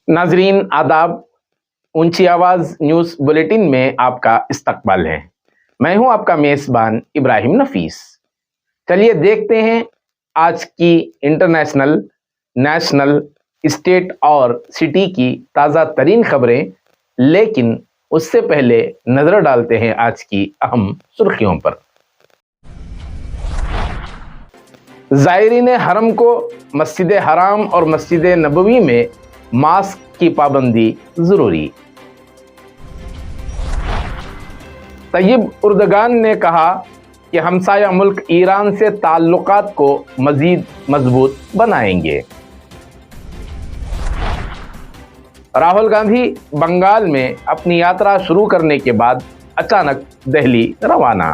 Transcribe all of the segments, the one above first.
नाजरीन आदाब, ऊंची आवाज़ न्यूज़ बुलेटिन में आपका इस्तकबाल है। मैं हूं आपका मेज़बान इब्राहिम नफीस। चलिए देखते हैं आज की इंटरनेशनल, नेशनल, स्टेट और सिटी की ताज़ा तरीन खबरें, लेकिन उससे पहले नज़र डालते हैं आज की अहम सुर्खियों पर। ज़ायरीन हरम को मस्जिद हराम और मस्जिद नबवी में मास्क की पाबंदी ज़रूरी। तय्यब उर्दगान ने कहा कि हमसाया मुल्क ईरान से ताल्लुकात को मज़ीद मजबूत बनाएंगे। राहुल गांधी बंगाल में अपनी यात्रा शुरू करने के बाद अचानक दिल्ली रवाना।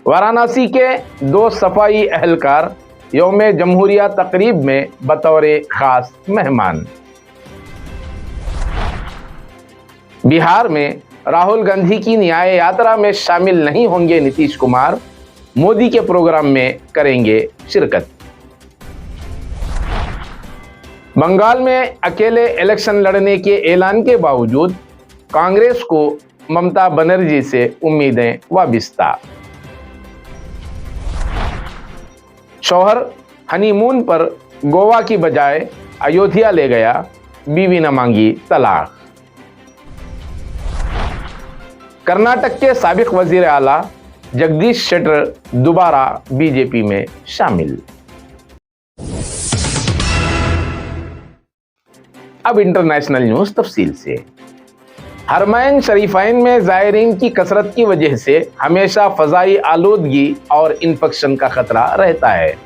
वाराणसी के 2 सफाई अहलकार यौम जमहूरिया तकरीब में बतौर खास मेहमान। बिहार में राहुल गांधी की न्याय यात्रा में शामिल नहीं होंगे नीतीश कुमार, मोदी के प्रोग्राम में करेंगे शिरकत। बंगाल में अकेले इलेक्शन लड़ने के ऐलान के बावजूद कांग्रेस को ममता बनर्जी से उम्मीदें वाबिस्ता। शौहर हनीमून पर गोवा की बजाय अयोध्या ले गया, बीवी ने मांगी तलाक। कर्नाटक के साबिक वजीर आला जगदीश शेट्टर दोबारा बीजेपी में शामिल। अब इंटरनेशनल न्यूज़ तफसील से। हरमैन शरीफैन में ज़ायरीन की कसरत की वजह से हमेशा फ़ज़ाई आलूदगी और इन्फेक्शन का खतरा रहता है।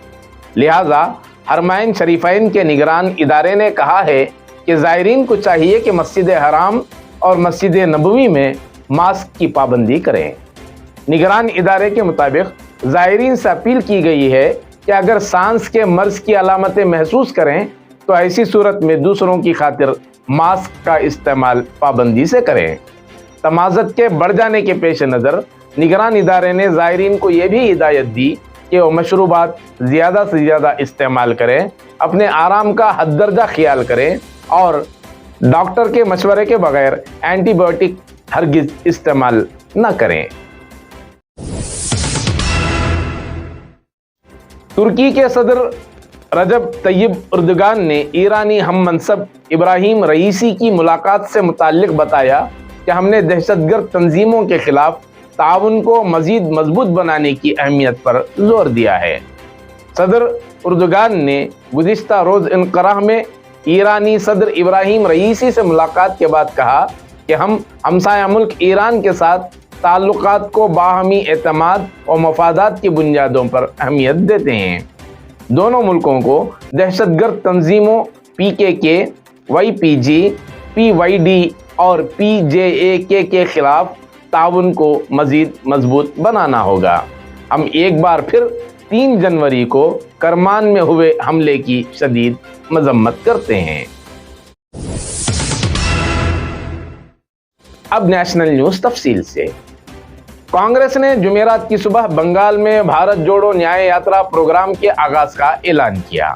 लिहाजा हरमैन शरीफैन के निगरान इदारे ने कहा है कि ज़ायरीन को चाहिए कि मस्जिद हराम और मस्जिद नबवी में मास्क की पाबंदी करें। निगरान इदारे के मुताबिक ज़ायरीन से अपील की गई है कि अगर सांस के मर्ज की अलामतें महसूस करें तो ऐसी सूरत में दूसरों की खातिर मास्क का इस्तेमाल पाबंदी से करें। तमाज़त के बढ़ जाने के पेश नज़र निगरान इदारे ने ज़ायरीन को यह भी हिदायत दी कि वो मशरूबात ज़्यादा से ज़्यादा इस्तेमाल करें, अपने आराम का हद दर्जा ख्याल करें और डॉक्टर के मशवरे के बगैर एंटीबायोटिक हरगिज़ इस्तेमाल न करें। तुर्की के सदर रजब तय्यब उर्दगान ने ईरानी हम मनसब इब्राहिम रईसी की मुलाकात से मुताल्लिक बताया कि हमने दहशतगर्द तंजीमों के खिलाफ ताउन को मज़ीद मजबूत बनाने की अहमियत पर जोर दिया है। सदर उर्दगान ने गुज़िश्ता रोज़ इनक़रा में ईरानी सदर इब्राहिम रईसी से मुलाकात के बाद कहा कि हम हमसाया मुल्क ईरान के साथ ताल्लुकात को बाहमी एतमाद और मफादात की बुनियादों पर अहमियत देते हैं। दोनों मुल्कों को दहशतगर्द तंजीमों PKK, YPG, PYD और PJAK के खिलाफ ताउन को मज़ीद मजबूत बनाना होगा। हम एक बार फिर 3 जनवरी को करमान में हुए हमले की शदीद मजम्मत करते हैं। अब नेशनल न्यूज़ तफसील से। कांग्रेस ने जुमेरात की सुबह बंगाल में भारत जोड़ो न्याय यात्रा प्रोग्राम के आगाज का ऐलान किया,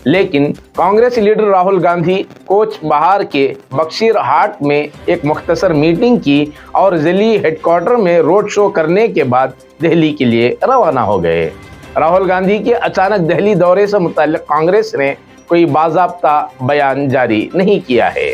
लेकिन कांग्रेस लीडर राहुल गांधी कोच बहार के बक्शीर हाट में एक मुख्तसर मीटिंग की और जिली हेडक्वार्टर में रोड शो करने के बाद दिल्ली के लिए रवाना हो गए। राहुल गांधी के अचानक दिल्ली दौरे से मुताल्लिक कांग्रेस ने कोई बाज़ाब्ता बयान जारी नहीं किया है।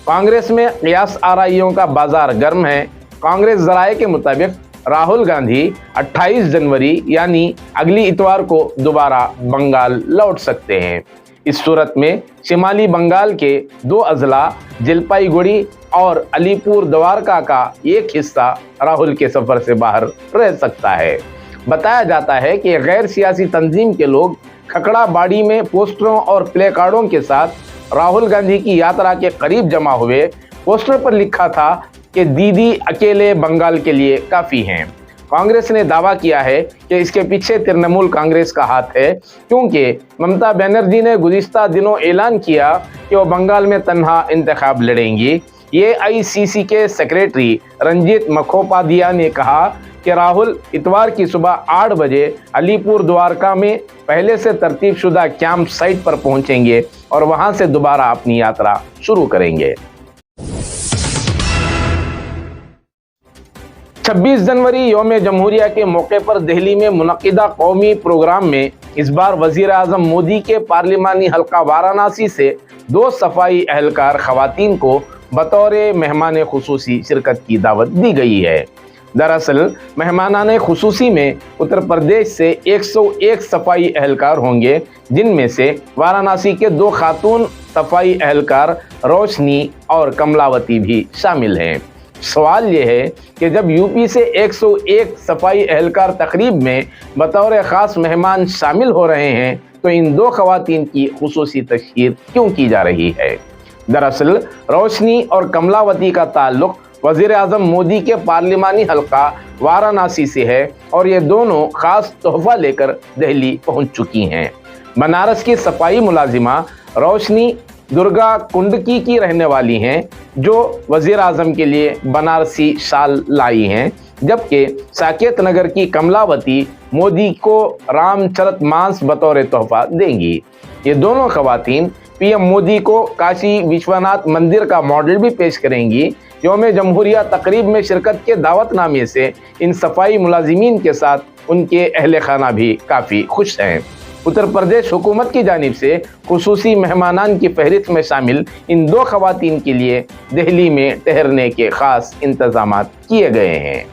कांग्रेस में क़ियास आराइयों का बाजार गर्म है। कांग्रेस ज़राए के मुताबिक राहुल गांधी 28 जनवरी यानी अगली इतवार को दोबारा बंगाल लौट सकते हैं। इस सूरत में शिमाली बंगाल के 2 अजला जलपाईगुड़ी और अलीपुर द्वारका का एक हिस्सा राहुल के सफ़र से बाहर रह सकता है। बताया जाता है कि गैर सियासी तंजीम के लोग खकड़ा बाड़ी में पोस्टरों और प्ले कार्डों के साथ राहुल गांधी की यात्रा के करीब जमा हुए। पोस्टर पर लिखा था कि दीदी अकेले बंगाल के लिए काफ़ी हैं। कांग्रेस ने दावा किया है कि इसके पीछे तृणमूल कांग्रेस का हाथ है, क्योंकि ममता बनर्जी ने गुज़िश्ता दिनों ऐलान किया कि वो बंगाल में तन्हा इंतखाब लड़ेंगी। एआईसीसी के सेक्रेटरी रंजीत मुखोपाध्याय ने कहा कि राहुल इतवार की सुबह 8 बजे अलीपुर द्वारका में पहले से तरतीब शुदा कैंप साइट पर पहुंचेंगे और वहां से दोबारा अपनी यात्रा शुरू करेंगे। 26 जनवरी यौम जमहूरिया के मौके पर दिल्ली में मुनक्किदा कौमी प्रोग्राम में इस बार वजीर आजम मोदी के पार्लिमानी हल्का वाराणसी से 2 सफाई एहलकार खवातीन को बतौर मेहमान खुसूसी शिरकत की दावत दी गई है। दरअसल मेहमानाने खुसूसी में उत्तर प्रदेश से 101 सफाई एहलकार होंगे, जिनमें से वाराणसी के 2 खातून सफाई एहलकार रोशनी और कमलावती भी शामिल हैं। सवाल यह है कि जब यूपी से 101 सफाई एहलकार तकरीब में बतौर ख़ास मेहमान शामिल हो रहे हैं तो इन 2 खवातीन की खुसूसी तशहीर क्यों की जा रही है। दरअसल रोशनी और कमलावती का ताल्लुक वज़ीर आज़म मोदी के पार्लिमानी हल्का वाराणसी से है और ये दोनों ख़ास तोहफा लेकर दिल्ली पहुंच चुकी हैं। बनारस की सफाई मुलाजिमा रोशनी दुर्गा कुंडकी की रहने वाली हैं, जो वज़ीर आज़म के लिए बनारसी शाल लाई हैं, जबकि साकेत नगर की कमलावती मोदी को रामचरित मानस बतौर तोहफा देंगी। ये दोनों खवातीन पीएम मोदी को काशी विश्वनाथ मंदिर का मॉडल भी पेश करेंगी। यौम जमहूरिया तकरीब में शिरकत के दावतनामे से इन सफाई मुलाजिमीन के साथ उनके अहले खाना भी काफ़ी खुश हैं। उत्तर प्रदेश हुकूमत की जानिब से खुसूसी मेहमानान की फहरिस्त में शामिल इन 2 खवातीन के लिए दिल्ली में ठहरने के ख़ास इंतजाम किए गए हैं।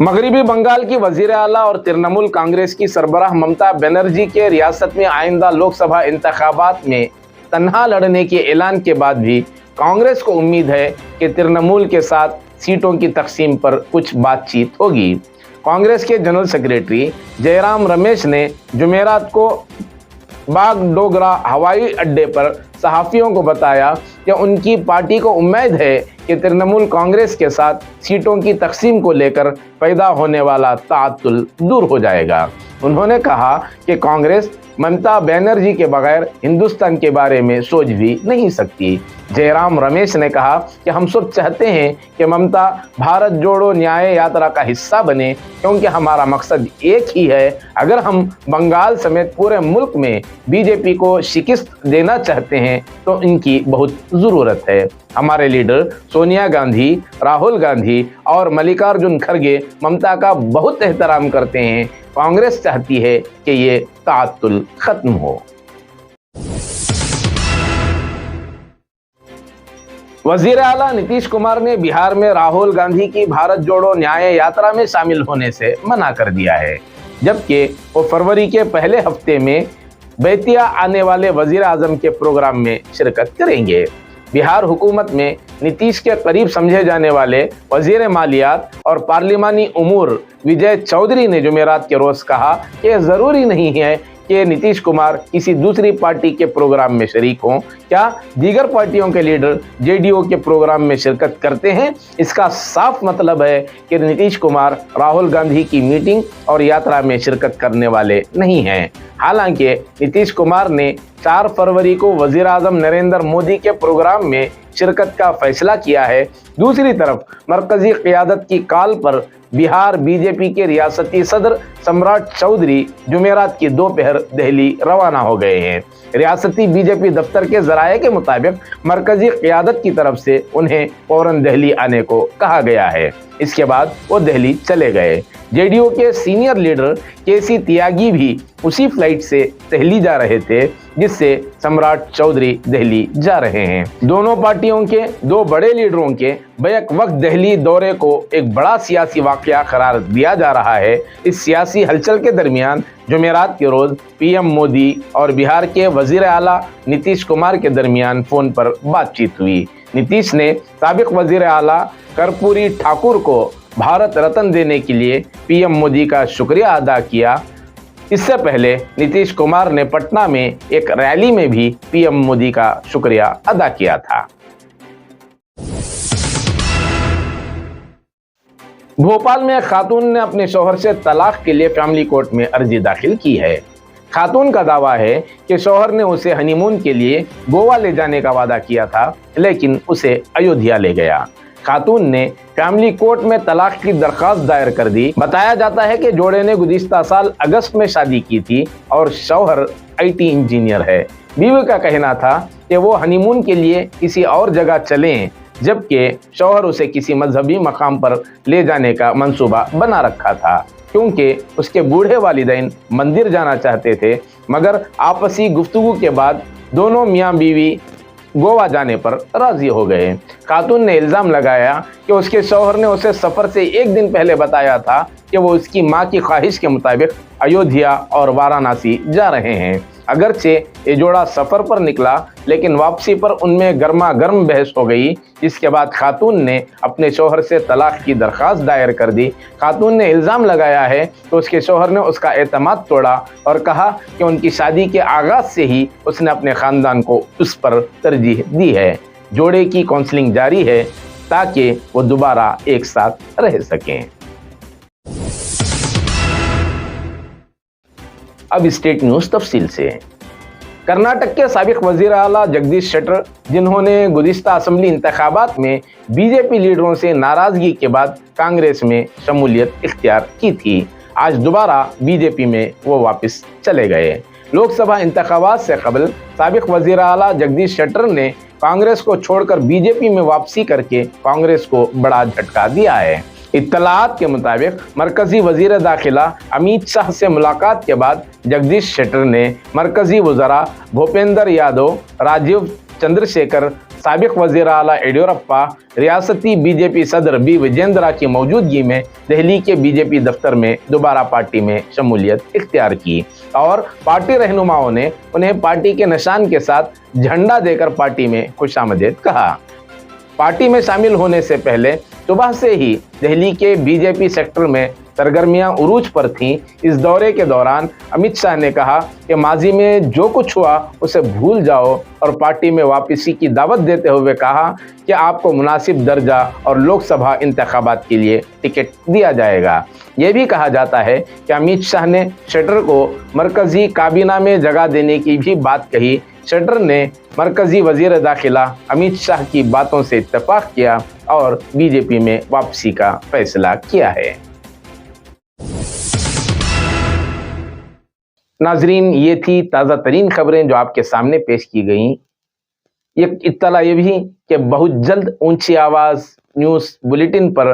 मगरबी बंगाल की वज़ीर आला और तृणमूल कांग्रेस की सरबराह ममता बनर्जी के रियासत में आइंदा लोकसभा इंतखाबात में तन्हा लड़ने के ऐलान के बाद भी कांग्रेस को उम्मीद है कि तृणमूल के साथ सीटों की तकसीम पर कुछ बातचीत होगी। कांग्रेस के जनरल सेक्रेटरी जयराम रमेश ने जुमेरात को बागडोगरा हवाई अड्डे पर सहाफ़ियों को बताया कि उनकी पार्टी को उम्मीद है कि तृणमूल कांग्रेस के साथ सीटों की तकसीम को लेकर पैदा होने वाला ताअत्तुल दूर हो जाएगा। उन्होंने कहा कि कांग्रेस ममता बनर्जी के बगैर हिंदुस्तान के बारे में सोच भी नहीं सकती। जयराम रमेश ने कहा कि हम सब चाहते हैं कि ममता भारत जोड़ो न्याय यात्रा का हिस्सा बने, क्योंकि हमारा मकसद एक ही है। अगर हम बंगाल समेत पूरे मुल्क में बीजेपी को शिकस्त देना चाहते हैं तो इनकी बहुत ज़रूरत है। हमारे लीडर सोनिया गांधी, राहुल गांधी और मल्लिकार्जुन खड़गे ममता का बहुत एहतराम करते हैं। कांग्रेस चाहती है कि ये ताअत्तुल खत्म हो। वज़ीर आला नीतीश कुमार ने बिहार में राहुल गांधी की भारत जोड़ो न्याय यात्रा में शामिल होने से मना कर दिया है, जबकि वो फरवरी के पहले हफ्ते में बेतिया आने वाले वज़ीर आज़म के प्रोग्राम में शिरकत करेंगे। बिहार हुकूमत में नीतीश के करीब समझे जाने वाले वज़ीर मालियात और पार्लिमानी उमूर विजय चौधरी ने जुमेरात के रोज़ कहा कि ज़रूरी नहीं है कि नीतीश कुमार किसी दूसरी पार्टी के प्रोग्राम में शरीक हों। क्या दीगर पार्टियों के लीडर जेडीयू के प्रोग्राम में शिरकत करते हैं? इसका साफ मतलब है कि नीतीश कुमार राहुल गांधी की मीटिंग और यात्रा में शिरकत करने वाले नहीं हैं। हालांकि नीतीश कुमार ने 4 फरवरी को वज़ीर आज़म नरेंद्र मोदी के प्रोग्राम में शिरकत का फैसला किया है। दूसरी तरफ मरकजी क़यादत की कॉल पर बिहार बीजेपी के रियासती सदर सम्राट चौधरी जुमेरात की दोपहर दिल्ली रवाना हो गए हैं। रियासती बीजेपी दफ्तर के ज़राए के मुताबिक मरकजी क़यादत की तरफ से उन्हें फौरन दिल्ली आने को कहा गया है। इसके बाद वो दिल्ली चले गए। जेडीयू के सीनियर लीडर केसी त्यागी भी उसी फ्लाइट से दिल्ली जा रहे थे जिससे सम्राट चौधरी दिल्ली जा रहे हैं। दोनों पार्टियों के 2 बड़े लीडरों के बैक वक्त दिल्ली दौरे को एक बड़ा सियासी वाक़या करार दिया जा रहा है। इस सियासी हलचल के दरमियान जुमेरात के रोज़ पीएम मोदी और बिहार के वज़ीर आला नीतीश कुमार के दरमियान फ़ोन पर बातचीत हुई। नीतीश ने साबिक वज़ीर आला कर्पूरी ठाकुर को भारत रत्न देने के लिए पीएम मोदी का शुक्रिया अदा किया। इससे पहले नीतीश कुमार ने पटना में एक रैली में भी पीएम मोदी का शुक्रिया अदा किया था। भोपाल में एक खातून ने अपने शौहर से तलाक के लिए फैमिली कोर्ट में अर्जी दाखिल की है। खातून का दावा है कि शौहर ने उसे हनीमून के लिए गोवा ले जाने का वादा किया था, लेकिन उसे अयोध्या ले गया। खातून ने फैमिली कोर्ट में तलाक की दरखास्त दायर कर दी। बताया जाता है कि जोड़े ने गुज़िश्ता साल अगस्त में शादी की थी और शौहर IT इंजीनियर है। बीवी का कहना था कि वो हनीमून के लिए किसी और जगह चलें, जबकि शौहर उसे किसी मजहबी मकाम पर ले जाने का मंसूबा बना रखा था, क्योंकि उसके बूढ़े वालिदैन मंदिर जाना चाहते थे, मगर आपसी गुफ्तगू के बाद दोनों मियाँ बीवी गोवा जाने पर राजी हो गए। खातून ने इल्ज़ाम लगाया कि उसके शौहर ने उसे सफ़र से एक दिन पहले बताया था कि वो उसकी मां की ख्वाहिश के मुताबिक अयोध्या और वाराणसी जा रहे हैं। अगरचे ये जोड़ा सफ़र पर निकला, लेकिन वापसी पर उनमें गर्मा गर्म बहस हो गई, जिसके बाद खातून ने अपने शौहर से तलाक की दरख्वास्त दायर कर दी। खातून ने इल्ज़ाम लगाया है कि उसके शौहर ने उसका एतमाद तोड़ा और कहा कि उनकी शादी के आगाज़ से ही उसने अपने ख़ानदान को उस पर तरजीह दी है। जोड़े की काउंसलिंग जारी है ताकि वो दोबारा एक साथ रह सकें। अब स्टेट न्यूज़ तफसील से। कर्नाटक के साबिक वज़ीर आला जगदीश शेट्टर, जिन्होंने गुज़िश्ता असेंबली इंतखाबात में बीजेपी लीडरों से नाराज़गी के बाद कांग्रेस में शमूलियत इख्तियार की थी, आज दोबारा बीजेपी में वो वापस चले गए। लोकसभा इंतखाबात से कबल साबिक वज़ीर आला जगदीश शेट्टर ने कांग्रेस को छोड़कर बीजेपी में वापसी करके कांग्रेस को बड़ा झटका दिया है। इत्तलाआत के मुताबिक मरकजी वजीर दाखिला अमित शाह से मुलाकात के बाद जगदीश शेट्टर ने मरकजी वज़रा भूपेंद्र यादव, राजीव चंद्रशेखर, साबिक वज़ीर आला येडियुरप्पा, रियासती बीजेपी सदर बी विजेंद्रा की मौजूदगी में दिल्ली के बीजेपी दफ्तर में दोबारा पार्टी में शमूलियत इख्तियार की और पार्टी रहनुमाओं ने उन्हें पार्टी के निशान के साथ झंडा देकर पार्टी में खुशामदीद कहा। पार्टी में शामिल होने से पहले सुबह से ही दिल्ली के बीजेपी सेक्टर में सरगर्मियां उरूज पर थीं। इस दौरे के दौरान अमित शाह ने कहा कि माजी में जो कुछ हुआ उसे भूल जाओ और पार्टी में वापसी की दावत देते हुए कहा कि आपको मुनासिब दर्जा और लोकसभा इंतखाबात के लिए टिकट दिया जाएगा। ये भी कहा जाता है कि अमित शाह ने शेट्टर को मरकजी काबीना में जगह देने की भी बात कही। शेट्टर ने मरकजी वजीर दाखिला अमित शाह की बातों से इत्तेफाक किया और बीजेपी में वापसी का फैसला किया है। नाजरीन, ये थी ताज़ा तरीन खबरें जो आपके सामने पेश की गईं। एक इत्तला ये भी कि बहुत जल्द ऊंची आवाज़ न्यूज़ बुलेटिन पर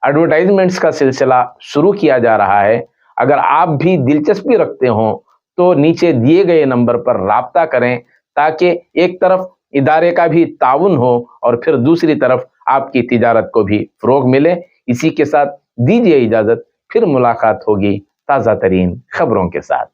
एडवर्टाइजमेंट्स का सिलसिला शुरू किया जा रहा है। अगर आप भी दिलचस्पी रखते हो तो नीचे दिए गए नंबर पर राब्ता करें, ताकि एक तरफ इदारे का भी ताउन हो और फिर दूसरी तरफ आपकी तिजारत को भी फ़रोग़ मिले। इसी के साथ दीजिए इजाज़त, फिर मुलाकात होगी ताज़ा तरीन खबरों के साथ।